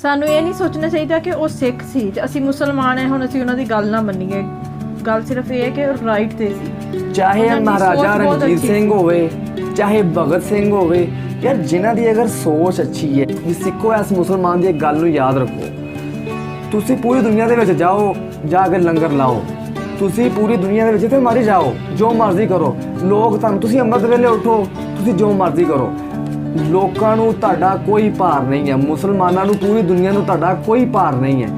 ਸਾਨੂੰ ਇਹ ਨਹੀਂ ਸੋਚਣਾ ਚਾਹੀਦਾ ਕਿ ਉਹ ਸਿੱਖ ਸੀ ਤੇ ਅਸੀਂ ਮੁਸਲਮਾਨ ਹੈ, ਹੁਣ ਅਸੀਂ ਉਹਨਾਂ ਦੀ ਗੱਲ ਨਾ ਮੰਨੀਏ। ਗੱਲ ਸਿਰਫ ਇਹ ਹੈ ਕਿ ਉਹ ਰਾਈਟ ਤੇ ਸੀ। ਚਾਹੇ ਮਹਾਰਾਜਾ ਰਣਜੀਤ ਸਿੰਘ ਹੋਵੇ, ਚਾਹੇ ਭਗਤ ਸਿੰਘ ਹੋਵੇ, ਯਾਰ ਜਿਨ੍ਹਾਂ ਦੀ ਅਗਰ ਸੋਚ ਅੱਛੀ ਹੈ ਵੀ ਸਿੱਖੋ, ਇਸ ਮੁਸਲਮਾਨ ਦੀ ਇੱਕ ਗੱਲ ਨੂੰ ਯਾਦ ਰੱਖੋ। ਤੁਸੀਂ ਪੂਰੀ ਦੁਨੀਆ ਦੇ ਵਿੱਚ ਜਾਓ, ਜਾ ਕੇ ਲੰਗਰ ਲਾਓ, ਤੁਸੀਂ ਪੂਰੀ ਦੁਨੀਆ ਦੇ ਵਿੱਚ ਜਿੱਥੇ ਮਰਜ਼ੀ ਜਾਓ, ਜੋ ਮਰਜ਼ੀ ਕਰੋ। ਲੋਕ ਤੁਹਾਨੂੰ, ਤੁਸੀਂ ਅੰਮ੍ਰਿਤ ਵੇਲੇ ਉੱਠੋ, ਤੁਸੀਂ ਜੋ ਮਰਜ਼ੀ ਕਰੋ, ਲੋਕਾਂ ਨੂੰ ਤੁਹਾਡਾ ਕੋਈ ਭਾਰ ਨਹੀਂ ਹੈ। ਮੁਸਲਮਾਨਾਂ ਨੂੰ, ਪੂਰੀ ਦੁਨੀਆ ਨੂੰ ਤੁਹਾਡਾ ਕੋਈ ਭਾਰ ਨਹੀਂ ਹੈ।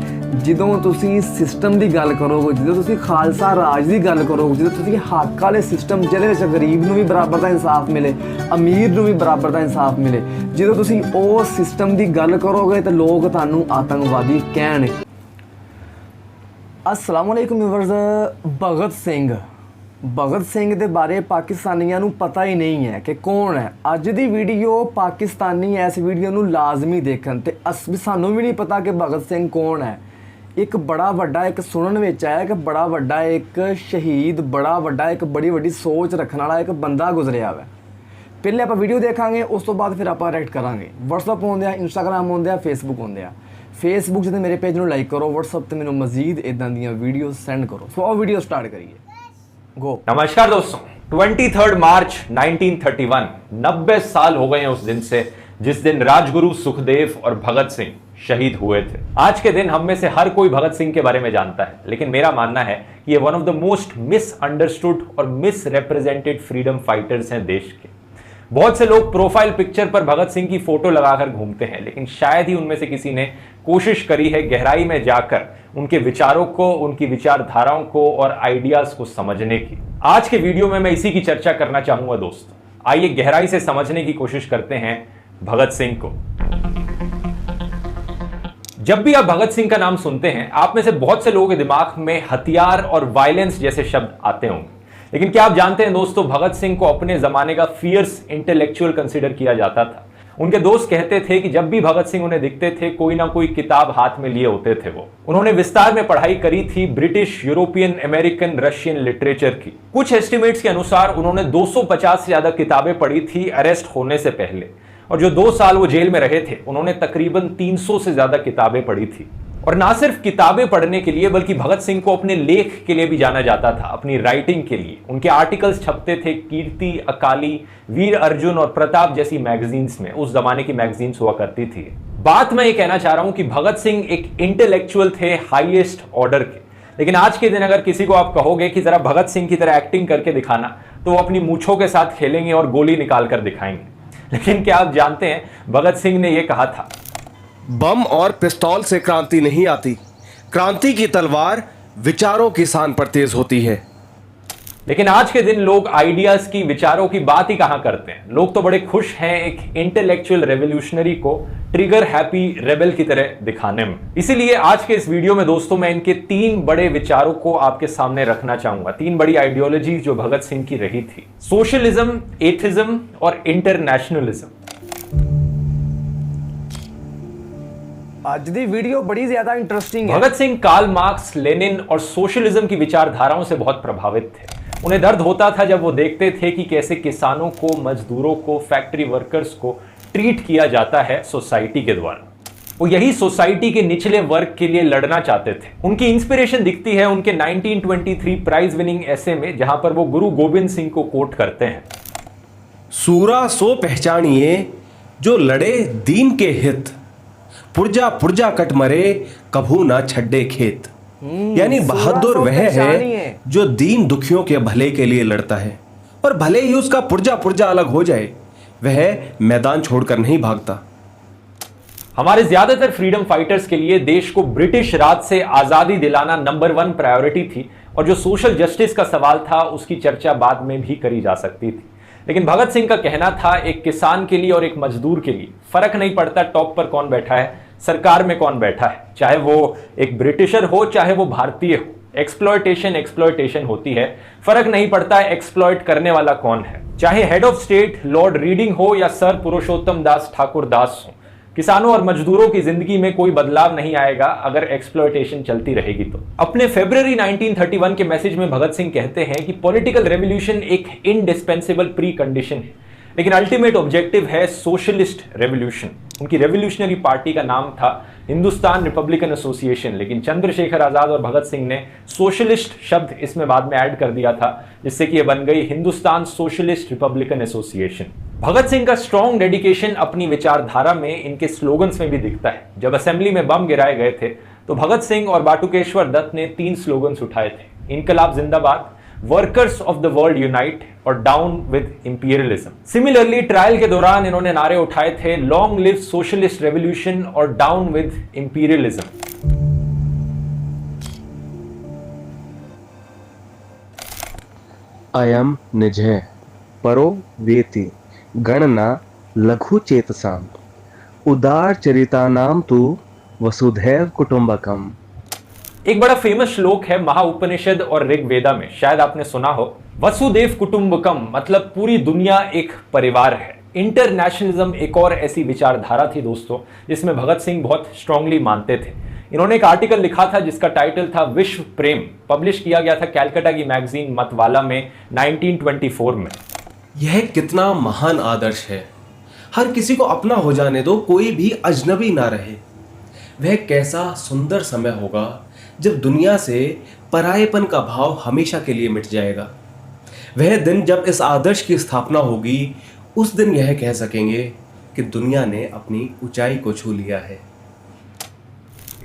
ਜਦੋਂ ਤੁਸੀਂ ਸਿਸਟਮ ਦੀ ਗੱਲ ਕਰੋਗੇ, ਜਦੋਂ ਤੁਸੀਂ ਖਾਲਸਾ ਰਾਜ ਦੀ ਗੱਲ ਕਰੋਗੇ, ਜਦੋਂ ਤੁਸੀਂ ਹੱਕ ਵਾਲੇ ਸਿਸਟਮ ਜਿਹਦੇ ਵਿੱਚ ਗਰੀਬ ਨੂੰ ਵੀ ਬਰਾਬਰ ਦਾ ਇਨਸਾਫ ਮਿਲੇ, ਅਮੀਰ ਨੂੰ ਵੀ ਬਰਾਬਰ ਦਾ ਇਨਸਾਫ ਮਿਲੇ, ਜਦੋਂ ਤੁਸੀਂ ਉਹ ਸਿਸਟਮ ਦੀ ਗੱਲ ਕਰੋਗੇ ਤਾਂ ਲੋਕ ਤੁਹਾਨੂੰ ਆਤੰਕਵਾਦੀ ਕਹਿਣਗੇ। अस्सलाम वालेकुम व्यूअर्स। भगत सिंह ਦੇ ਬਾਰੇ ਪਾਕਿਸਤਾਨੀਆਂ ਨੂੰ ਪਤਾ ਹੀ ਨਹੀਂ ਹੈ ਕਿ ਕੌਣ ਹੈ। ਅੱਜ ਦੀ ਵੀਡੀਓ ਪਾਕਿਸਤਾਨੀ ਇਸ ਵੀਡੀਓ ਨੂੰ ਲਾਜ਼ਮੀ ਦੇਖਣ ਤੇ ਸਾਨੂੰ ਵੀ ਨਹੀਂ ਪਤਾ ਕਿ ਭਗਤ ਸਿੰਘ ਕੌਣ ਹੈ। ਇੱਕ ਬੜਾ ਵੱਡਾ, ਇੱਕ ਸੁਣਨ ਵਿੱਚ ਆਇਆ ਕਿ ਬੜਾ ਵੱਡਾ ਇੱਕ ਸ਼ਹੀਦ, ਬੜਾ ਵੱਡਾ ਇੱਕ ਬੜੀ ਵੱਡੀ ਸੋਚ ਰੱਖਣ ਵਾਲਾ ਇੱਕ ਬੰਦਾ ਗੁਜ਼ਰਿਆ ਵਾ। ਪਹਿਲੇ ਆਪਾਂ ਵੀਡੀਓ ਦੇਖਾਂਗੇ, ਉਸ ਤੋਂ ਬਾਅਦ ਫਿਰ ਆਪਾਂ ਰਿਐਕਟ ਕਰਾਂਗੇ। WhatsApp ਹੁੰਦੇ ਆ, Instagram ਹੁੰਦੇ ਆ, Facebook ਹੁੰਦੇ ਆ। फेसबुक से मेरे पेज में लाइक करो, WhatsApp से मैंने मजीद इदां दी वीडियो सेंड करो। सो आओ वीडियो स्टार्ट करिए, गो। नमस्कार दोस्तों, 23 मार्च 1931, 90 साल हो गए हैं उस दिन से जिस दिन राजगुरु सुखदेव और भगत सिंह शहीद हुए थे। आज के दिन हम में से हर कोई भगत सिंह के बारे में जानता है, लेकिन मेरा मानना है कि ये one of the most misunderstood और मिसरिप्रेजेंटेड फ्रीडम फाइटर्स हैं देश के। बहुत से लोग प्रोफाइल पिक्चर पर भगत सिंह की फोटो लगाकर घूमते हैं, लेकिन शायद ही उनमें से किसी ने कोशिश करी है गहराई में जाकर उनके विचारों को, उनकी विचारधाराओं को और आइडियाज को समझने की। आज के वीडियो में मैं इसी की चर्चा करना चाहूंगा दोस्तों। आइए गहराई से समझने की कोशिश करते हैं भगत सिंह को। जब भी आप भगत सिंह का नाम सुनते हैं, आप में से बहुत से लोगों के दिमाग में हथियार और वायलेंस जैसे शब्द आते होंगे, लेकिन क्या आप जानते हैं दोस्तों, भगत सिंह को अपने जमाने का फियर्स इंटेलेक्चुअल कंसीडर किया जाता था। उनके दोस्त कहते थे कि जब भी भगत सिंह उन्हें दिखते थे, कोई ना कोई किताब हाथ में लिए होते थे वो। उन्होंने विस्तार में पढ़ाई करी थी British, European, American, Russian literature की। कुछ एस्टिमेट्स के अनुसार उन्होंने 250 से ज्यादा किताबें पढ़ी थी अरेस्ट होने से पहले, और जो 2 साल वो जेल में रहे थे, उन्होंने तकरीबन 300 से ज्यादा किताबें पढ़ी थी। और ना सिर्फ किताबें पढ़ने के लिए, बल्कि भगत सिंह को अपने लेख के लिए भी जाना जाता था, अपनी राइटिंग के लिए। उनके आर्टिकल्स छपते थे कीर्ति, अकाली, वीर अर्जुन और प्रताप जैसी मैगजीन्स में। उस जमाने की मैगजीन्स हुआ करती थी। बात मैं ये कहना चाह रहा हूं कि भगत सिंह एक इंटेलेक्चुअल थे हाईएस्ट ऑर्डर के, लेकिन आज के दिन अगर किसी को आप कहोगे कि जरा भगत सिंह की तरह एक्टिंग करके दिखाना, तो वो अपनी मूंछों के साथ खेलेंगे और गोली निकाल कर दिखाएंगे। लेकिन क्या आप जानते हैं, भगत सिंह ने यह कहा था, बम और पिस्तौल से क्रांति नहीं आती, क्रांति की तलवार विचारों की शान पर तेज होती है। लेकिन आज के दिन लोग आइडियाज की, विचारों की बात ही कहां करते हैं। लोग तो बड़े खुश हैं एक इंटेलेक्चुअल रेवोल्यूशनरी को ट्रिगर हैप्पी रेबल की तरह दिखाने में। इसीलिए आज के इस वीडियो में दोस्तों मैं इनके 3 बड़े विचारों को आपके सामने रखना चाहूंगा। 3 बड़ी आइडियोलॉजी जो भगत सिंह की रही थी: सोशलिज्म, एथिज्म और इंटरनेशनलिज्म। आज दी वीडियो बड़ी ज्यादा इंटरेस्टिंग है। Bhagat Singh Karl Marx, Lenin और सोशलिज्म की विचारधाराओं से बहुत प्रभावित थे। उन्हें दर्द होता था जब वो देखते थे कि कैसे किसानों को, मजदूरों को, फैक्ट्री वर्कर्स को ट्रीट किया जाता है सोसाइटी के द्वारा। वो यही सोसाइटी के निचले वर्ग के लिए लड़ना चाहते थे। उनकी इंस्पिरेशन दिखती है उनके 1923 प्राइज विनिंग ऐसे में, जहां पर वो गुरु गोविंद सिंह को कोट करते हैं, सूरा सो पहचानिए जो लड़े दीन के हित, पुरजा पुरजा कट मरे कभू ना छड्डे खेत। यानी बहादुर वह है जो दीन दुखियों के भले के लिए लड़ता है, और भले ही उसका पुरजा पुरजा अलग हो जाए, वह मैदान छोड़कर नहीं भागता। हमारे ज्यादातर फ्रीडम फाइटर्स के लिए देश को ब्रिटिश राज से आजादी दिलाना नंबर 1 प्रायोरिटी थी, और जो सोशल जस्टिस का सवाल था उसकी चर्चा बाद में भी करी जा सकती थी। लेकिन भगत सिंह का कहना था, एक किसान के लिए और एक मजदूर के लिए फर्क नहीं पड़ता टॉप पर कौन बैठा है, सरकार में कौन बैठा है, चाहे वो एक ब्रिटिशर हो, चाहे वो भारतीय हो। एक्सप्लॉयटेशन होती है, फर्क नहीं पड़ता एक्सप्लॉयट करने वाला कौन है, चाहे head of state Lord reading हो या सर पुरुषोत्तम दास ठाकुर दास हो। किसानों और मजदूरों की जिंदगी में कोई बदलाव नहीं आएगा अगर एक्सप्लॉयटेशन चलती रहेगी तो। अपने फरवरी 1931 के मैसेज में भगत सिंह कहते हैं कि पॉलिटिकल रेवोल्यूशन एक इंडिस्पेंसेबल प्री कंडीशन है, लेकिन अल्टीमेट ऑब्जेक्टिव है सोशलिस्ट रेवोल्यूशन। उनकी रेवोल्यूशनरी पार्टी का नाम था हिंदुस्तान रिपब्लिकन एसोसिएशन, लेकिन चंद्रशेखर आजाद और भगत सिंह ने सोशलिस्ट शब्द इसमें बाद में ऐड कर दिया था, जिससे कि यह बन गई Hindustan socialist Republican association. Bhagat Singh का स्ट्रॉन्ग डेडिकेशन अपनी विचारधारा में इनके स्लोगन्स में भी दिखता है। जब असेंबली में बम गिराए गए थे तो भगत सिंह और बाटुकेश्वर दत्त ने 3 स्लोगन्स उठाए थे, इनकलाब जिंदाबाद, workers of the world unite और down with imperialism. Similarly trial के दौरान इन्होंने नारे उठाए थे लॉन्ग लिव सोशलिस्ट रेवोल्यूशन और डाउन विद इंपीरियलिज्म। अयम निजय परो वेति गणना लघु चेतसाम उदार चरितानाम तु वसुधैव कुटुंबकम। एक बड़ा फेमस श्लोक है महाउपनिषद और ऋग्वेदा में, शायद आपने सुना हो, वसुदेव कुटुंबकम मतलब पूरी दुनिया एक परिवार है। इंटरनेशनलिज्म एक और ऐसी विचारधारा थी दोस्तों जिसमें भगत सिंह बहुत स्ट्रांगली मानते थे। इन्होंने एक आर्टिकल लिखा था जिसका टाइटल था विश्व प्रेम, पब्लिश किया गया था कैलकाटा की मैगजीन मतवाला में 1924 में। यह कितना महान आदर्श है। हर किसी को अपना हो जाने दो, कोई भी अजनबी ना रहे। वह कैसा सुंदर समय होगा जब दुनिया से परायेपन का भाव हमेशा के लिए मिट जाएगा। वह दिन जब इस आदर्श की स्थापना होगी, उस दिन यह कह सकेंगे कि दुनिया ने अपनी ऊंचाई को छू लिया है।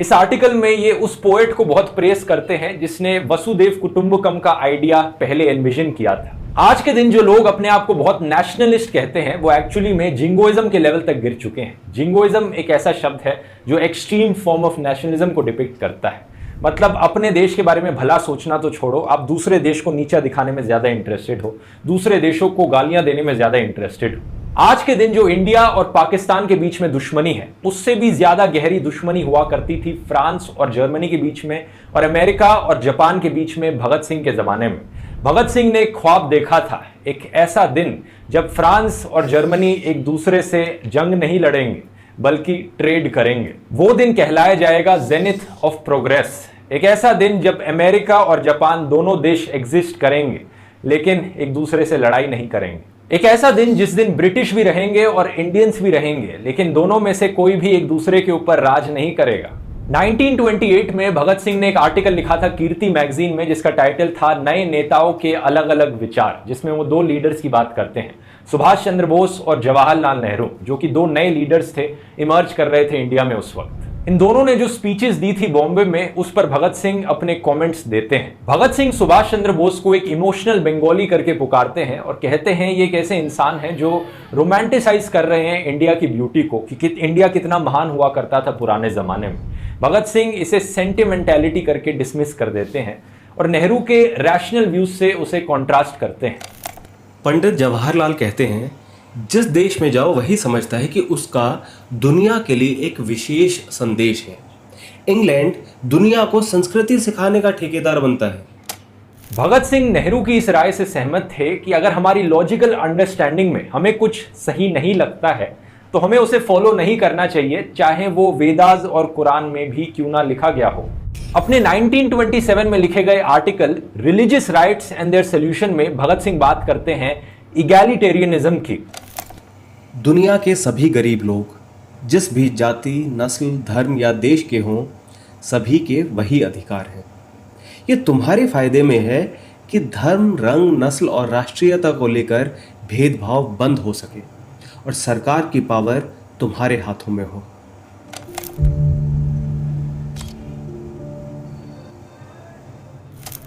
इस आर्टिकल में ये उस पोएट को बहुत प्रेस करते हैं जिसने वसुदेव कुटुंबकम का आइडिया पहले एनविजन किया था। आज के दिन जो लोग अपने आप को बहुत नेशनलिस्ट कहते हैं वो एक्चुअली में जिंगोइज्म के लेवल तक गिर चुके हैं। जिंगोइज्म एक ऐसा शब्द है जो एक्सट्रीम फॉर्म ऑफ नेशनलिज्म को डिपिक्ट करता है। मतलब अपने देश के बारे में भला सोचना तो छोड़ो, आप दूसरे देश को नीचा दिखाने में ज्यादा इंटरेस्टेड हो, दूसरे देशों को गालियां देने में ज्यादा इंटरेस्टेड हो। आज के दिन जो इंडिया और पाकिस्तान के बीच में दुश्मनी है, उससे भी ज्यादा गहरी दुश्मनी हुआ करती थी फ्रांस और जर्मनी के बीच में और अमेरिका और जापान के बीच में भगत सिंह के जमाने में। भगत सिंह ने एक ख्वाब देखा था, एक ऐसा दिन जब फ्रांस और जर्मनी एक दूसरे से जंग नहीं लड़ेंगे बल्कि ट्रेड करेंगे। वो दिन कहलाया जाएगा जेनिथ ऑफ प्रोग्रेस। एक ऐसा दिन जब अमेरिका और जापान दोनों देश एग्जिस्ट करेंगे लेकिन एक दूसरे से लड़ाई नहीं करेंगे। एक ऐसा दिन जिस दिन ब्रिटिश भी रहेंगे और इंडियंस भी रहेंगे लेकिन दोनों में से कोई भी एक दूसरे के ऊपर राज नहीं करेगा। 1928 में भगत सिंह ने एक आर्टिकल लिखा था कीर्ति मैगजीन में जिसका टाइटल था नए नेताओं के अलग अलग विचार, जिसमें वो 2 लीडर्स की बात करते हैं, सुभाष चंद्र बोस और जवाहरलाल नेहरू, जो कि 2 नए लीडर्स थे, इमर्ज कर रहे थे इंडिया में उस वक्त। इन दोनों ने जो स्पीचेस दी थी बॉम्बे में, उस पर भगत सिंह अपने कमेंट्स देते हैं। भगत सिंह सुभाष चंद्र बोस को एक इमोशनल बंगाली करके पुकारते हैं और कहते हैं ये एक ऐसे इंसान हैं जो रोमांटिसाइज कर रहे हैं इंडिया की ब्यूटी को, कि इंडिया कितना महान हुआ करता था पुराने जमाने में। भगत सिंह इसे सेंटिमेंटैलिटी करके डिसमिस कर देते हैं और नेहरू के रैशनल व्यूज से उसे कॉन्ट्रास्ट करते हैं। पंडित जवाहरलाल कहते हैं जिस देश में जाओ वही समझता है कि उसका दुनिया के लिए एक विशेष संदेश है। इंग्लैंड दुनिया को संस्कृति सिखाने का ठेकेदार बनता है। भगत सिंह नेहरू की इस राय से सहमत थे कि अगर हमारी लॉजिकल अंडरस्टैंडिंग में हमें कुछ सही नहीं लगता है तो हमें उसे फॉलो नहीं करना चाहिए, चाहे वो वेदास और कुरान में भी क्यों ना लिखा गया हो। अपने 1927 में लिखे गए article religious rights and their solution में भगत सिंह बात करते हैं इगैलिटेरियनिज्म की। दुनिया के सभी गरीब लोग जिस भी जाति, नस्ल, धर्म या देश के हों, सभी के वही अधिकार हैं। ये तुम्हारे फायदे में है कि धर्म, रंग, नस्ल और राष्ट्रीयता को लेकर भेदभाव बंद हो सके और सरकार की पावर तुम्हारे हाथों में हो।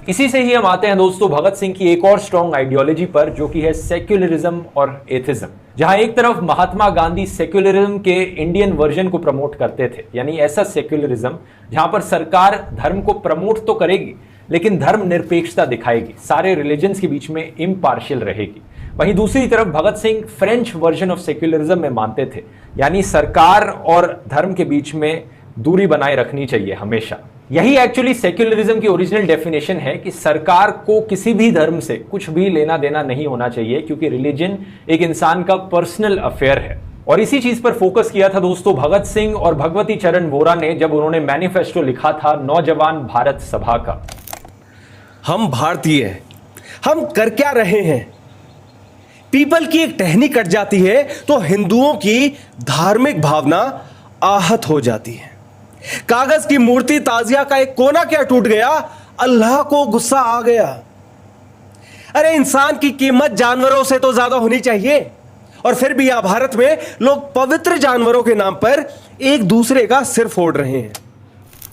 इसी से ही हम आते हैं दोस्तों भगत सिंह की एक और स्ट्रॉन्ग आइडियोलॉजी पर, जो कि है सेक्युलरिज्म और एथिज्म। जहां एक तरफ महात्मा गांधी सेक्युलरिज्म के इंडियन वर्जन को प्रमोट करते थे, यानी ऐसा सेक्युलरिज्म जहां पर सरकार धर्म को प्रमोट तो करेगी लेकिन धर्म निरपेक्षता दिखाएगी, सारे रिलीजन्स के बीच में इम्पार्शियल रहेगी। वहीं दूसरी तरफ Bhagat Singh French version of secularism में मानते थे, यानी सरकार और धर्म के बीच में दूरी बनाए रखनी चाहिए हमेशा। यही एक्चुअली सेक्युलरिज्म की ओरिजिनल डेफिनेशन है कि सरकार को किसी भी धर्म से कुछ भी लेना देना नहीं होना चाहिए, क्योंकि रिलीजन एक इंसान का पर्सनल अफेयर है। और इसी चीज पर फोकस किया था दोस्तों भगत सिंह और भगवती चरण वोरा ने जब उन्होंने मैनिफेस्टो लिखा था नौजवान भारत सभा का। हम भारतीय हैं, हम कर क्या रहे हैं? पीपल की एक टहनी कट जाती है तो हिंदुओं की धार्मिक भावना आहत हो जाती है। कागज की मूर्ति ताजिया का एक कोना क्या टूट गया, अल्लाह को गुस्सा आ गया। अरे इंसान की कीमत जानवरों से तो ज्यादा होनी चाहिए, और फिर भी यहां भारत में लोग पवित्र जानवरों के नाम पर एक दूसरे का सिर फोड़ रहे हैं।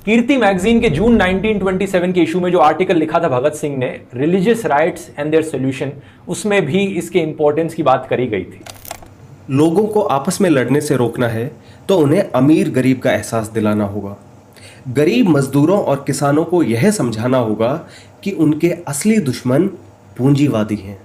कीर्ति मैगजीन के जून 1927 के इशू में जो आर्टिकल लिखा था भगत सिंह ने, religious rights and their solution, उसमें भी इसके इंपॉर्टेंस की बात करी गई थी। लोगों को आपस में लड़ने से रोकना है तो उन्हें अमीर गरीब का एहसास दिलाना होगा। गरीब मजदूरों और किसानों को यह समझाना होगा कि उनके असली दुश्मन पूंजीवादी हैं।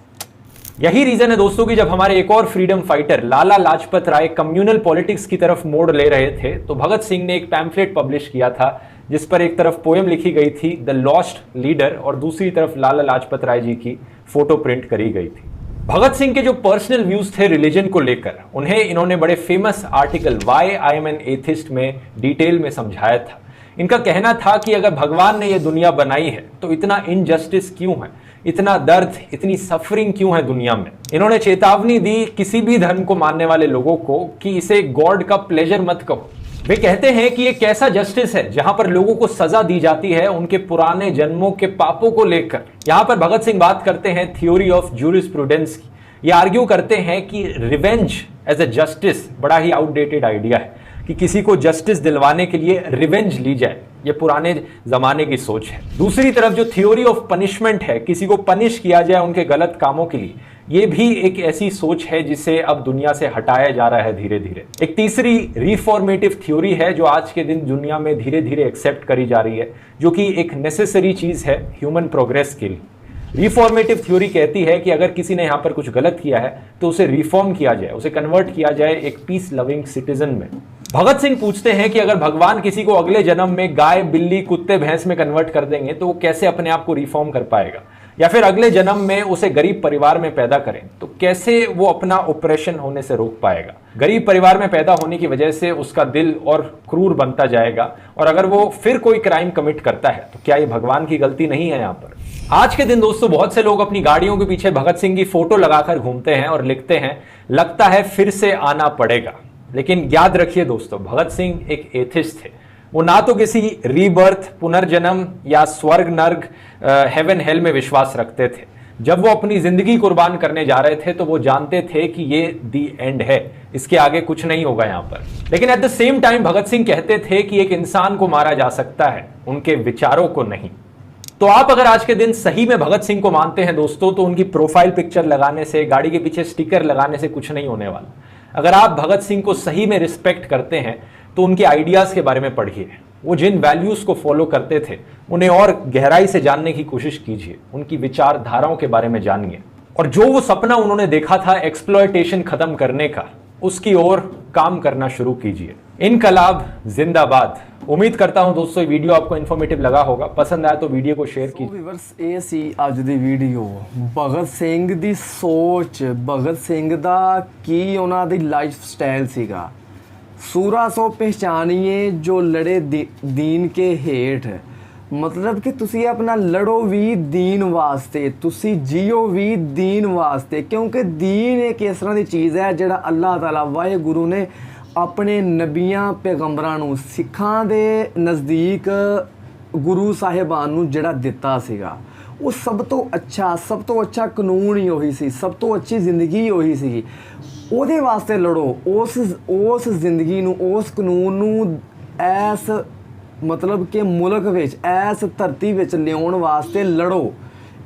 यही रीजन है दोस्तों कि जब हमारे एक और freedom fighter Lala Lajpat Rai communal politics की तरफ मोड़ ले रहे थे, तो भगत सिंह ने एक पैम्फलेट पब्लिश किया था जिस पर एक तरफ पोएम लिखी गई थी द लॉस्ट लीडर, और दूसरी तरफ लाला लाजपत राय जी की फोटो प्रिंट करी गई थी। भगत सिंह के जो पर्सनल व्यूज थे रिलीजन को लेकर, उन्हें इन्होंने बड़े famous article why I am an atheist में डिटेल में समझाया था। इनका कहना था कि अगर भगवान ने यह दुनिया बनाई है तो इतना इनजस्टिस क्यों है, इतना दर्द, इतनी सफरिंग क्यों है दुनिया में। इन्होंने चेतावनी दी किसी भी धर्म को मानने वाले लोगों को कि इसे गॉड का प्लेजर मत कहो। वे कहते हैं कि ये कैसा जस्टिस है जहां पर लोगों को सजा दी जाती है उनके पुराने जन्मों के पापों को लेकर। यहां पर भगत सिंह बात करते हैं थ्योरी ऑफ जूरिस्प्रूडेंस की। ये आर्ग्यू करते हैं कि रिवेंज एज ए जस्टिस बड़ा ही आउटडेटेड आइडिया है, कि किसी को जस्टिस दिलवाने के लिए रिवेंज ली जाए, ये पुराने जमाने की सोच है। दूसरी तरफ जो थ्योरी ऑफ पनिशमेंट है, किसी को पनिश किया जाए उनके गलत कामों के लिए, ये भी एक ऐसी सोच है जिसे अब दुनिया से हटाया जा रहा है धीरे धीरे। एक तीसरी रिफॉर्मेटिव थ्योरी है जो आज के दिन दुनिया में धीरे धीरे एक्सेप्ट करी जा रही है, जो कि एक नेसेसरी चीज है ह्यूमन प्रोग्रेस के लिए। रिफॉर्मेटिव थ्योरी कहती है कि अगर किसी ने यहां पर कुछ गलत किया है तो उसे रिफॉर्म किया जाए, उसे कन्वर्ट किया जाए एक पीस लविंग सिटीजन में। भगत सिंह पूछते हैं कि अगर भगवान किसी को अगले जन्म में गाय, बिल्ली, कुत्ते, भैंस में कन्वर्ट कर देंगे तो वो कैसे अपने आप को रिफॉर्म कर पाएगा, या फिर अगले जन्म में उसे गरीब परिवार में पैदा करें तो कैसे वो अपना ऑपरेशन होने से रोक पाएगा। गरीब परिवार में पैदा होने की वजह से उसका दिल और क्रूर बनता जाएगा, और अगर वो फिर कोई क्राइम कमिट करता है तो क्या ये भगवान की गलती नहीं है। यहाँ पर आज के दिन दोस्तों बहुत से लोग अपनी गाड़ियों के पीछे भगत सिंह की फोटो लगाकर घूमते हैं और लिखते हैं लगता है फिर से आना पड़ेगा। लेकिन याद रखिए दोस्तों, भगत सिंह एक एथिस्ट थे। वो ना तो किसी रीबर्थ, पुनर्जन्म या स्वर्ग नर्क, हेवन हेल में विश्वास रखते थे। जब वो अपनी जिंदगी कुर्बान करने जा रहे थे तो वो जानते थे कि ये दी एंड है, इसके आगे कुछ नहीं होगा यहाँ पर। लेकिन at the same time Bhagat Singh कहते थे कि एक इंसान को मारा जा सकता है, उनके विचारों को नहीं। तो आप अगर आज के दिन सही में भगत सिंह को मानते हैं दोस्तों, तो उनकी प्रोफाइल पिक्चर लगाने से, गाड़ी के पीछे स्टिकर लगाने से कुछ नहीं होने वाला। अगर आप भगत सिंह को सही में रिस्पेक्ट करते हैं तो उनके आइडियाज के बारे में पढ़िए, वो जिन वैल्यूज को फॉलो करते थे उन्हें और गहराई से जानने की कोशिश कीजिए, उनकी विचारधाराओं के बारे में जानिए, और जो वो सपना उन्होंने देखा था एक्सप्लॉयटेशन खत्म करने का, उसकी ओर काम करना शुरू कीजिए। इनकलाब जिंदाबाद। उम्मीद करता हूं दोस्तों ये वीडियो आपको इन्फॉर्मेटिव लगा होगा। पसंद आया तो वीडियो को शेयर कीजिए। व्यूअर्स, ਇਹ ਸੀ ਅੱਜ ਦੀ ਵੀਡੀਓ ਭਗਤ ਸਿੰਘ ਦੀ ਸੋਚ, ਭਗਤ ਸਿੰਘ ਦਾ ਕੀ ਉਹਨਾਂ ਦੀ ਲਾਈਫ ਸਟਾਈਲ ਸੀਗਾ। ਸੂਰਾ ਸੋ ਪਹਿਚਾਨੀਏ ਜੋ ਲੜੇ ਦੀਨ ਕੇ ਹੇਠ, ਮਤਲਬ ਕਿ ਤੁਸੀਂ ਆਪਣਾ ਲੜੋ ਵੀ ਦੀਨ ਵਾਸਤੇ, ਤੁਸੀਂ ਜੀਓ ਵੀ ਦੀਨ ਵਾਸਤੇ, ਕਿਉਂਕਿ ਦੀਨ ਇੱਕ ਇਸ ਤਰ੍ਹਾਂ ਦੀ ਚੀਜ਼ ਹੈ ਜਿਹੜਾ ਅੱਲਾਹ ਤਾਲਾ ਵਾਹਿਗੁਰੂ ਨੇ ਆਪਣੇ ਨਬੀਆਂ ਪੈਗੰਬਰਾਂ ਨੂੰ, ਸਿੱਖਾਂ ਦੇ ਨਜ਼ਦੀਕ ਗੁਰੂ ਸਾਹਿਬਾਨ ਨੂੰ ਜਿਹੜਾ ਦਿੱਤਾ ਸੀਗਾ, ਉਹ ਸਭ ਤੋਂ ਅੱਛਾ ਕਾਨੂੰਨ ਹੀ ਉਹੀ ਸੀ, ਸਭ ਤੋਂ ਅੱਛੀ ਜ਼ਿੰਦਗੀ ਉਹੀ ਸੀਗੀ। ਉਹਦੇ ਵਾਸਤੇ ਲੜੋ, ਉਸ ਜ਼ਿੰਦਗੀ ਨੂੰ, ਉਸ ਕਾਨੂੰਨ ਨੂੰ ਐਸ ਮਤਲਬ ਕਿ ਮੁਲਕ ਵਿੱਚ, ਐਸ ਧਰਤੀ ਵਿੱਚ ਲਿਆਉਣ ਵਾਸਤੇ ਲੜੋ।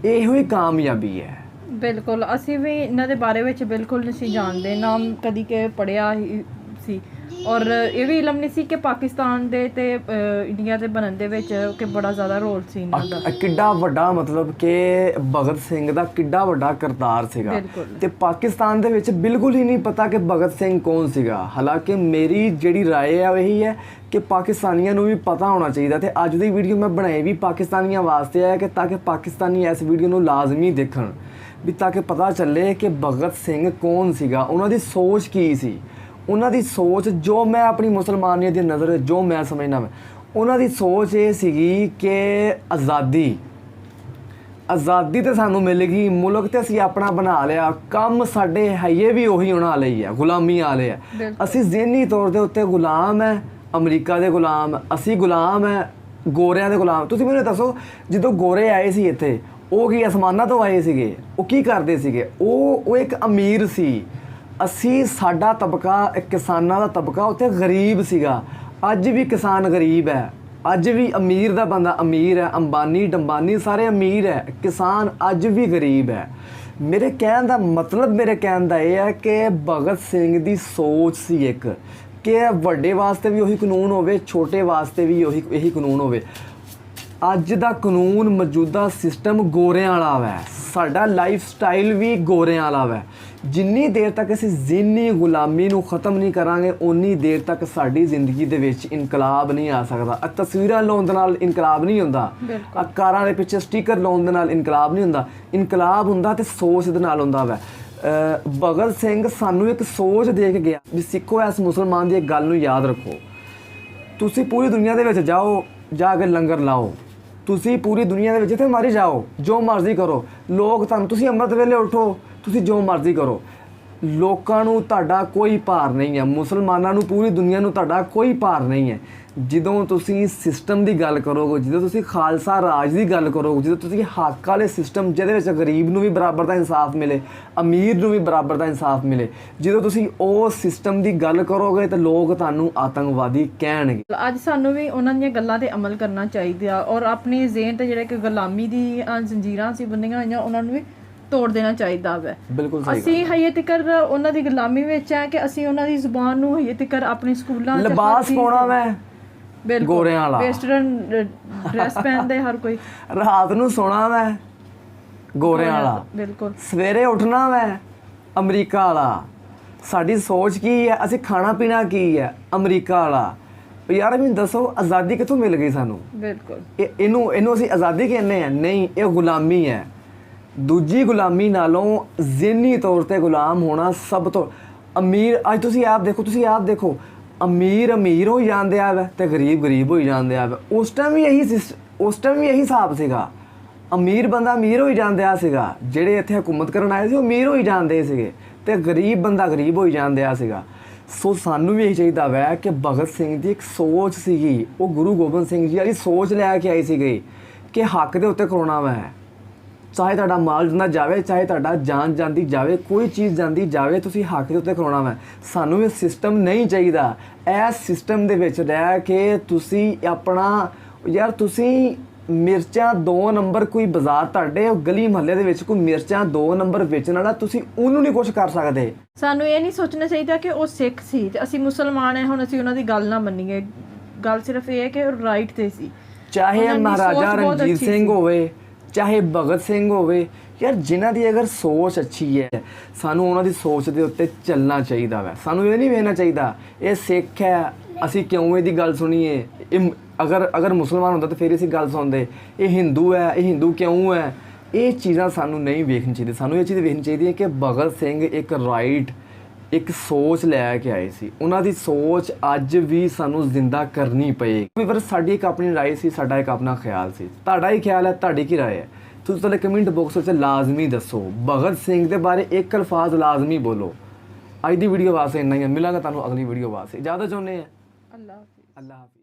ਇਹੋ ਹੀ ਕਾਮਯਾਬੀ ਹੈ। ਬਿਲਕੁਲ, ਅਸੀਂ ਵੀ ਇਹਨਾਂ ਦੇ ਬਾਰੇ ਵਿੱਚ ਬਿਲਕੁਲ ਨਹੀਂ ਜਾਣਦੇ, ਨਾ ਕਦੀ ਕਿ ਪੜ੍ਹਿਆ ਹੀ ਸੀ, ਔਰ ਇਹ ਵੀ ਇਲਮ ਨਹੀਂ ਸੀ ਕਿ ਪਾਕਿਸਤਾਨ ਦੇ ਤੇ ਇੰਡੀਆ ਦੇ ਬਣਨ ਦੇ ਵਿੱਚ ਕਿ ਬੜਾ ਜ਼ਿਆਦਾ ਰੋਲ ਸੀ ਇਹਨਾਂ ਦਾ। ਕਿੱਡਾ ਵੱਡਾ ਮਤਲਬ ਕਿ ਭਗਤ ਸਿੰਘ ਦਾ ਕਿੱਡਾ ਵੱਡਾ ਕਿਰਦਾਰ ਸੀਗਾ, ਤੇ ਪਾਕਿਸਤਾਨ ਦੇ ਵਿੱਚ ਬਿਲਕੁਲ ਹੀ ਨਹੀਂ ਪਤਾ ਕਿ ਭਗਤ ਸਿੰਘ ਕੌਣ ਸੀਗਾ। ਹਾਲਾਂਕਿ ਮੇਰੀ ਜਿਹੜੀ ਰਾਏ ਹੈ ਉਹ ਇਹੀ ਹੈ ਕਿ ਪਾਕਿਸਤਾਨੀਆਂ ਨੂੰ ਵੀ ਪਤਾ ਹੋਣਾ ਚਾਹੀਦਾ, ਤੇ ਅੱਜ ਦੀ ਵੀਡੀਓ ਮੈਂ ਬਣਾਈ ਵੀ ਪਾਕਿਸਤਾਨੀਆਂ ਵਾਸਤੇ ਹੈ ਕਿ ਤਾਂ ਕਿ ਪਾਕਿਸਤਾਨੀ ਇਸ ਵੀਡੀਓ ਨੂੰ ਲਾਜ਼ਮੀ ਦੇਖਣ, ਵੀ ਤਾਂ ਕਿ ਪਤਾ ਚੱਲੇ ਕਿ ਭਗਤ ਸਿੰਘ ਕੌਣ ਸੀਗਾ, ਉਹਨਾਂ ਦੀ ਸੋਚ ਕੀ ਸੀ। ਉਹਨਾਂ ਦੀ ਸੋਚ ਜੋ ਮੈਂ ਆਪਣੀ ਮੁਸਲਮਾਨੀਅਤ ਦੀ ਨਜ਼ਰ ਜੋ ਮੈਂ ਸਮਝਣਾ, ਮੈਂ ਉਹਨਾਂ ਦੀ ਸੋਚ ਇਹ ਸੀਗੀ ਕਿ ਆਜ਼ਾਦੀ ਤੇ ਸਾਨੂੰ ਮਿਲ ਗਈ, ਮੁਲਕ ਤੇ ਅਸੀਂ ਆਪਣਾ ਬਣਾ ਲਿਆ, ਕੰਮ ਸਾਡੇ ਹੈਏ ਵੀ ਉਹੀ ਉਹਨਾਂ ਵਾਲੇ ਆ, ਗੁਲਾਮੀ ਵਾਲੇ ਆ। ਅਸੀਂ ਜ਼ਿਹਨੀ ਤੌਰ ਦੇ ਉੱਤੇ ਗੁਲਾਮ ਹੈ, ਅਮਰੀਕਾ ਦੇ ਗੁਲਾਮ, ਅਸੀਂ ਗੁਲਾਮ ਹੈ ਗੋਰਿਆਂ ਦੇ ਗੁਲਾਮ। ਤੁਸੀਂ ਮੈਨੂੰ ਦੱਸੋ, ਜਦੋਂ ਗੋਰੇ ਆਏ ਸੀ ਇੱਥੇ, ਉਹ ਕੀ ਅਸਮਾਨਾਂ ਤੋਂ ਆਏ ਸੀਗੇ? ਉਹ ਕੀ ਕਰਦੇ ਸੀਗੇ? ਉਹ ਇੱਕ ਅਮੀਰ ਸੀ। ਅਸੀਂ, ਸਾਡਾ ਤਬਕਾ, ਕਿਸਾਨਾਂ ਦਾ ਤਬਕਾ ਉੱਥੇ ਗਰੀਬ ਸੀਗਾ। ਅੱਜ ਵੀ ਕਿਸਾਨ ਗਰੀਬ ਹੈ, ਅੱਜ ਵੀ ਅਮੀਰ ਦਾ ਬੰਦਾ ਅਮੀਰ ਹੈ, ਅੰਬਾਨੀ ਡੰਬਾਨੀ ਸਾਰੇ ਅਮੀਰ ਹੈ, ਕਿਸਾਨ ਅੱਜ ਵੀ ਗਰੀਬ ਹੈ। ਮੇਰੇ ਕਹਿਣ ਦਾ ਮਤਲਬ, ਮੇਰੇ ਕਹਿਣ ਦਾ ਇਹ ਹੈ ਕਿ ਭਗਤ ਸਿੰਘ ਦੀ ਸੋਚ ਸੀ ਇੱਕ, ਕਿ ਵੱਡੇ ਵਾਸਤੇ ਵੀ ਉਹੀ ਕਾਨੂੰਨ ਹੋਵੇ, ਛੋਟੇ ਵਾਸਤੇ ਵੀ ਇਹੀ ਕਾਨੂੰਨ ਹੋਵੇ। ਅੱਜ ਦਾ ਕਾਨੂੰਨ, ਮੌਜੂਦਾ ਸਿਸਟਮ ਗੋਰਿਆਂ ਵਾਲਾ ਵੈ, ਸਾਡਾ ਲਾਈਫ ਸਟਾਈਲ ਵੀ ਗੋਰਿਆਂ ਵਾਲਾ ਵੈ। ਜਿੰਨੀ ਦੇਰ ਤੱਕ ਅਸੀਂ ਜ਼ਿਹਨੀ ਗੁਲਾਮੀ ਨੂੰ ਖ਼ਤਮ ਨਹੀਂ ਕਰਾਂਗੇ, ਉਨੀ ਦੇਰ ਤੱਕ ਸਾਡੀ ਜ਼ਿੰਦਗੀ ਦੇ ਵਿੱਚ ਇਨਕਲਾਬ ਨਹੀਂ ਆ ਸਕਦਾ। ਤਸਵੀਰਾਂ ਲਾਉਣ ਦੇ ਨਾਲ ਇਨਕਲਾਬ ਨਹੀਂ ਹੁੰਦਾ, ਕਾਰਾਂ ਦੇ ਪਿੱਛੇ ਸਟicker ਲਾਉਣ ਦੇ ਨਾਲ ਇਨਕਲਾਬ ਨਹੀਂ ਹੁੰਦਾ। ਇਨਕਲਾਬ ਹੁੰਦਾ ਤੇ ਸੋਚ ਦੇ ਨਾਲ ਹੁੰਦਾ ਵੈ। ਭਗਤ ਸਿੰਘ ਸਾਨੂੰ ਇੱਕ ਸੋਚ ਦੇ ਕੇ ਗਿਆ ਵੀ ਸਿੱਖੋ, ਇਸ ਮੁਸਲਮਾਨ ਦੀ ਇੱਕ ਗੱਲ ਨੂੰ ਯਾਦ ਰੱਖੋ, ਤੁਸੀਂ ਪੂਰੀ ਦੁਨੀਆ ਦੇ ਵਿੱਚ ਜਾਓ, ਜਾ ਕੇ ਲੰਗਰ ਲਾਓ, ਤੁਸੀਂ ਪੂਰੀ ਦੁਨੀਆ ਦੇ ਵਿੱਚ ਤੇ ਮਾਰੀ ਜਾਓ, ਜੋ ਮਰਜ਼ੀ ਕਰੋ, ਲੋਕ ਤੁਹਾਨੂੰ, ਤੁਸੀਂ ਅੰਮ੍ਰਿਤ ਵੇਲੇ ਉੱਠੋ, ਤੁਸੀਂ ਜੋ ਮਰਜ਼ੀ ਕਰੋ, ਲੋਕਾਂ ਨੂੰ ਤੁਹਾਡਾ ਕੋਈ ਭਾਰ ਨਹੀਂ ਹੈ, ਮੁਸਲਮਾਨਾਂ ਨੂੰ, ਪੂਰੀ ਦੁਨੀਆ ਨੂੰ ਤੁਹਾਡਾ ਕੋਈ ਭਾਰ ਨਹੀਂ ਹੈ। ਜਦੋਂ ਤੁਸੀਂ ਸਿਸਟਮ ਦੀ ਗੱਲ ਕਰੋਗੇ, ਜਦੋਂ ਤੁਸੀਂ ਖਾਲਸਾ ਰਾਜ ਦੀ ਗੱਲ ਕਰੋਗੇ, ਜਦੋਂ ਤੁਸੀਂ ਹੱਕ ਵਾਲੇ ਸਿਸਟਮ ਜਿਹਦੇ ਵਿੱਚ ਗਰੀਬ ਨੂੰ ਵੀ ਬਰਾਬਰ ਦਾ ਇਨਸਾਫ ਮਿਲੇ, ਅਮੀਰ ਨੂੰ ਵੀ ਬਰਾਬਰ ਦਾ ਇਨਸਾਫ ਮਿਲੇ, ਜਦੋਂ ਤੁਸੀਂ ਉਹ ਸਿਸਟਮ ਦੀ ਗੱਲ ਕਰੋਗੇ ਤਾਂ ਲੋਕ ਤੁਹਾਨੂੰ ਆਤੰਕਵਾਦੀ ਕਹਿਣਗੇ। ਅੱਜ ਸਾਨੂੰ ਵੀ ਉਹਨਾਂ ਦੀਆਂ ਗੱਲਾਂ ਤੇ ਅਮਲ ਕਰਨਾ ਚਾਹੀਦਾ, ਔਰ ਆਪਣੀ ਜ਼ਿਹਨ ਤੇ ਜਿਹੜੇ ਕਿ ਗੁਲਾਮੀ ਦੀ ਜ਼ੰਜੀਰਾਂ ਸੀ ਬੰਦੀਆਂ ਹੋਈਆਂ, ਉਹਨਾਂ ਨੂੰ ਵੀ ਤੋੜ ਦੇਣਾ ਚਾਹੀਦਾ ਵੈ। ਬਿਲਕੁਲ ਸਹੀ। ਅਸੀਂ ਹਜੇ ਤੱਕ ਉਹਨਾਂ ਦੀ ਗੁਲਾਮੀ ਵਿੱਚ ਆ ਕਿ ਅਸੀਂ ਉਹਨਾਂ ਦੀ ਜ਼ੁਬਾਨ ਨੂੰ ਹਜੇ ਤੱਕ ਆਪਣੇ ਸਕੂਲਾਂ ਚ ਲਿਬਾਸ ਪਾਉਣਾ ਮੈਂ ਗੋਰਿਆਂ ਵਾਲਾ, ਵੈਸਟਰਨ ਡਰੈਸ ਪਹਿਨਦੇ ਹਰ ਕੋਈ, ਰਾਤ ਨੂੰ ਸੋਣਾ ਮੈਂ ਗੋਰਿਆਂ ਵਾਲਾ, ਬਿਲਕੁਲ ਸਵੇਰੇ ਉੱਠਣਾ ਮੈਂ ਅਮਰੀਕਾ ਵਾਲਾ। ਸਾਡੀ ਸੋਚ ਕੀ ਹੈ, ਅਸੀਂ ਖਾਣਾ ਪੀਣਾ ਕੀ ਹੈ, ਅਮਰੀਕਾ ਵਾਲਾ। ਯਾਰ ਮੈਨੂੰ ਦੱਸੋ, ਆਜ਼ਾਦੀ ਕਿੱਥੋਂ ਮਿਲ ਗਈ ਸਾਨੂੰ? ਬਿਲਕੁਲ ਇਹਨੂੰ ਅਸੀਂ ਆਜ਼ਾਦੀ ਕਹਿੰਦੇ ਆ? ਨਹੀਂ, ਇਹ ਗੁਲਾਮੀ ਹੈ। ਦੂਜੀ ਗੁਲਾਮੀ ਨਾਲੋਂ ਜ਼ਿਹਨੀ ਤੌਰ ਤੇ ਗੁਲਾਮ ਹੋਣਾ ਸਭ ਤੋਂ ਅਮੀਰ। ਅੱਜ ਤੁਸੀਂ ਆਪ ਦੇਖੋ, ਅਮੀਰ ਹੋਈ ਜਾਂਦੇ ਆ ਵੇ ਤੇ ਗਰੀਬ ਹੋਈ ਜਾਂਦੇ ਆ ਵੇ। ਉਸ ਟਾਈਮ ਵੀ ਇਹੀ ਹਿਸਾਬ ਸੀਗਾ। ਅਮੀਰ ਬੰਦਾ ਅਮੀਰ ਹੋਈ ਜਾਂਦਿਆ ਸੀਗਾ, ਜਿਹੜੇ ਇੱਥੇ ਹਕੂਮਤ ਕਰਨ ਆਏ ਸੀ ਉਹ ਅਮੀਰ ਹੋਈ ਜਾਂਦੇ ਸੀਗੇ, ਤੇ ਗਰੀਬ ਬੰਦਾ ਗਰੀਬ ਹੋਈ ਜਾਂਦਿਆ ਸੀਗਾ। ਸੋ ਸਾਨੂੰ ਵੀ ਇਹੀ ਚਾਹੀਦਾ ਵੈ ਕਿ ਭਗਤ ਸਿੰਘ ਦੀ ਇੱਕ ਸੋਚ ਸੀਗੀ, ਉਹ ਗੁਰੂ ਗੋਬਿੰਦ ਸਿੰਘ ਜੀ ਵਾਲੀ ਸੋਚ ਲੈ ਕੇ ਆਈ ਸੀਗੀ ਕਿ ਹੱਕ ਦੇ ਉੱਤੇ ਖਲੋਣਾ ਵੈ। ਚਾਹੇ ਤੁਹਾਡਾ ਮਾਲ ਜਾਂਦਾ ਜਾਵੇ, ਚਾਹੇ ਤੁਹਾਡਾ ਜਾਨ ਜਾਂਦੀ ਜਾਵੇ, ਕੋਈ ਚੀਜ਼ ਜਾਂਦੀ ਜਾਵੇ, ਤੁਸੀਂ ਹੱਕ ਦੇ ਉੱਤੇ ਖਲੋਣਾ ਵੈ। ਸਾਨੂੰ ਇਹ ਸਿਸਟਮ ਨਹੀਂ ਚਾਹੀਦਾ। ਇਸ ਸਿਸਟਮ ਦੇ ਵਿੱਚ ਰਹਿ ਕੇ ਤੁਸੀਂ ਆਪਣਾ, ਯਾਰ ਤੁਸੀਂ ਮਿਰਚਾਂ 2 ਨੰਬਰ, ਕੋਈ ਬਾਜ਼ਾਰ ਤੁਹਾਡੇ ਗਲੀ ਮੁਹੱਲੇ ਦੇ ਵਿੱਚ ਕੋਈ ਮਿਰਚਾਂ 2 ਨੰਬਰ ਵੇਚਣ ਵਾਲਾ, ਤੁਸੀਂ ਉਹਨੂੰ ਨਹੀਂ ਕੁਝ ਕਰ ਸਕਦੇ। ਸਾਨੂੰ ਇਹ ਨਹੀਂ ਸੋਚਣਾ ਚਾਹੀਦਾ ਕਿ ਉਹ ਸਿੱਖ ਸੀ ਤੇ ਅਸੀਂ ਮੁਸਲਮਾਨ ਹਾਂ, ਹੁਣ ਅਸੀਂ ਉਹਨਾਂ ਦੀ ਗੱਲ ਨਾ ਮੰਨੀਏ। ਗੱਲ ਸਿਰਫ ਇਹ ਹੈ ਕਿ ਉਹ ਰਾਈਟ ਤੇ ਸੀ। ਚਾਹੇ ਮਹਾਰਾਜਾ ਰਣਜੀਤ ਸਿੰਘ ਹੋਵੇ, ਚਾਹੇ ਭਗਤ ਸਿੰਘ ਹੋਵੇ, ਯਾਰ ਜਿਨ੍ਹਾਂ ਦੀ ਅਗਰ ਸੋਚ ਅੱਛੀ ਹੈ, ਸਾਨੂੰ ਉਹਨਾਂ ਦੀ ਸੋਚ ਦੇ ਉੱਤੇ ਚੱਲਣਾ ਚਾਹੀਦਾ ਵੈ। ਸਾਨੂੰ ਇਹ ਨਹੀਂ ਵੇਖਣਾ ਚਾਹੀਦਾ ਇਹ ਸਿੱਖ ਹੈ, ਅਸੀਂ ਕਿਉਂ ਇਹਦੀ ਗੱਲ ਸੁਣੀਏ। ਇਹ ਅਗਰ ਮੁਸਲਮਾਨ ਹੁੰਦਾ ਤਾਂ ਫਿਰ ਅਸੀਂ ਗੱਲ ਸੁਣਦੇ। ਇਹ ਹਿੰਦੂ ਹੈ, ਇਹ ਹਿੰਦੂ ਕਿਉਂ ਹੈ। ਇਹ ਚੀਜ਼ਾਂ ਸਾਨੂੰ ਨਹੀਂ ਵੇਖਣੀ ਚਾਹੀਦੀ। ਸਾਨੂੰ ਇਹ ਚੀਜ਼ ਵੇਖਣੀ ਚਾਹੀਦੀ ਹੈ ਕਿ ਭਗਤ ਸਿੰਘ ਇੱਕ ਰਾਈਟ, ਇੱਕ ਸੋਚ ਲੈ ਕੇ ਆਏ ਸੀ। ਉਹਨਾਂ ਦੀ ਸੋਚ ਅੱਜ ਵੀ ਸਾਨੂੰ ਜ਼ਿੰਦਾ ਕਰਨੀ ਪਏਗੀ। ਪਰ ਸਾਡੀ ਇੱਕ ਆਪਣੀ ਰਾਏ ਸੀ, ਸਾਡਾ ਇੱਕ ਆਪਣਾ ਖਿਆਲ ਸੀ। ਤੁਹਾਡਾ ਹੀ ਖਿਆਲ ਹੈ, ਤੁਹਾਡੀ ਕੀ ਰਾਏ ਹੈ, ਤੁਸੀਂ ਤੁਹਾਡੇ ਕਮੈਂਟ ਬਾਕਸ ਵਿੱਚ ਲਾਜ਼ਮੀ ਦੱਸੋ। ਭਗਤ ਸਿੰਘ ਦੇ ਬਾਰੇ ਇੱਕ ਅਲਫਾਜ਼ ਲਾਜ਼ਮੀ ਬੋਲੋ। ਅੱਜ ਦੀ ਵੀਡੀਓ ਵਾਸਤੇ ਇੰਨਾ ਹੀ ਹੈ। ਮਿਲਾਂਗਾ ਤੁਹਾਨੂੰ ਅਗਲੀ ਵੀਡੀਓ ਵਾਸਤੇ। ਇਜਾਜ਼ਤ ਚਾਹੁੰਦੇ ਹਾਂ। ਅੱਲਾਹ ਹਾਫਿਜ਼। ਅੱਲਾਹ ਹਾਫਿਜ਼।